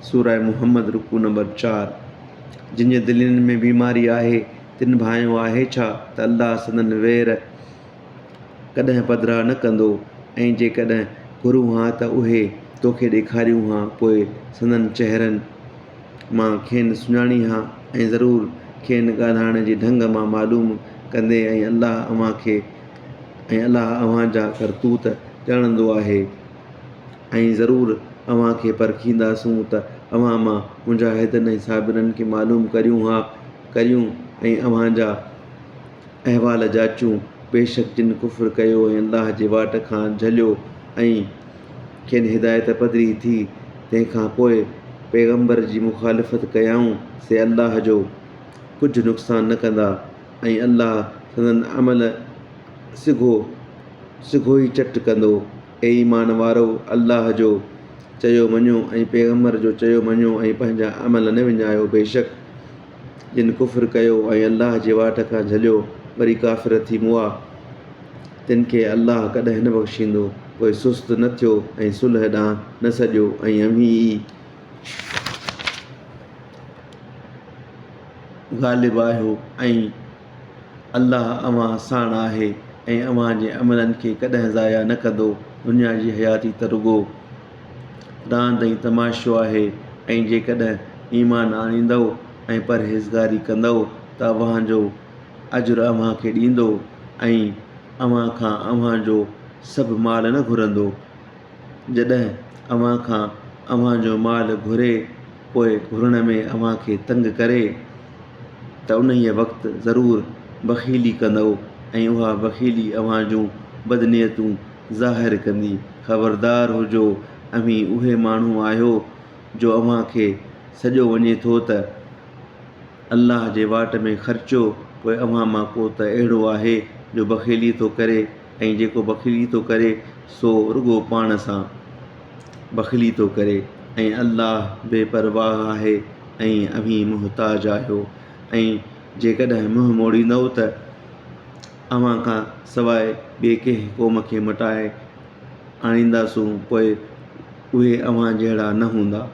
सूरह मुहम्मद रुकू नंबर 4। जिन जे दिलनि में बीमारी आहे तिन भाइयों आहे छा त अल्लाह संदन वेर कॾहिं पधिरा न कंदो, ऐं जेकॾहिं घुरूं हा त उहे तोखे ॾेखारियूं हा पोइ संदन चहिरनि मां खेनि सुञाणी हा, ऐं ज़रूरु खेनि ॻाल्हाइण जे ढंग मां मालूम कंदे, ऐं अलाह अव्हां जा करतूत ॼाणंदो आहे। ऐं ज़रूरु अव्हां खे परखींदासूं त अव्हां मां मुजाहिदनि ऐं साबिरनि खे मालूम करियूं ऐं अव्हां जा अहवाल जाचूं। बेशक जिन कुफ़्र कयो ऐं अल्लाह जे वाट खां झलियो ऐं खेनि हिदायत पधिरी थी, तंहिंखां पोइ पैगंबर जी मुखालिफ़त कयाऊं से अल्लाह जो कुझु नुक़सान न कंदा, ऐं अल्लाह संदन अमल सिघो ई चट कंदो। ए ईमान वारो, अल्लाह जो चयो मञो ऐं पैगंबर जो चयो मञो ऐं पंहिंजा अमल न विञायो। बेशक जिन कुफ़्र कयो ऐं अल्लाह जे वाट खां झलियो वरी काफ़िर थी मुआ, तिन खे अल्लाह कॾहिं न बख़्शींदो। पोइ सुस्त न थियो ऐं सुलह ॾांहुं न सॼो, ऐं अव्हीं ई ग़ालिब आहियो, ऐं अल्लाह अव्हां साण आहे ऐं अव्हां जे अमलनि खे कॾहिं ज़ाया न कंदो। दुनिया जी हयाती त रुगो रांदि ऐं तमाशो आहे, ऐं जेकॾहिं ईमान आणींदव ऐं परहेज़गारी कंदव त अव्हां जो अजुर अव्हां खे ॾींदो, ऐं अव्हां खां अव्हां जो सभु माल न घुरंदो। जॾहिं अव्हां खां अव्हां जो माल घुरे पोइ घुरण में अव्हां खे तंग करे त उन्हीअ वक़्तु ज़रूरु बख़ीली कंदव, ऐं उहा बख़ीली अव्हां जूं बदनियतूं ज़ाहिर कंदी। ख़बरदार हुजो, अव्हीं उहे माण्हू आहियो जो अव्हां खे सॼो वञे थो त अल्लाह जे वाट में ख़र्चो, पोइ अव्हां मां को त अहिड़ो आहे जो बख़ीली थो करे, ऐं जेको बख़ीली थो करे सो रुगो पाण सां बख़ीली थो करे, ऐं अल्लाह बेपरवाह आहे ऐं अव्हीं मुहताज आहियो। ऐं जेकॾहिं मुंहुं मोड़ींदव त अव्हां खां सवाइ ॿिए कंहिं क़ौम खे मटाए आणींदासूं, पोइ उहे अव्हां जहिड़ा न हूंदा।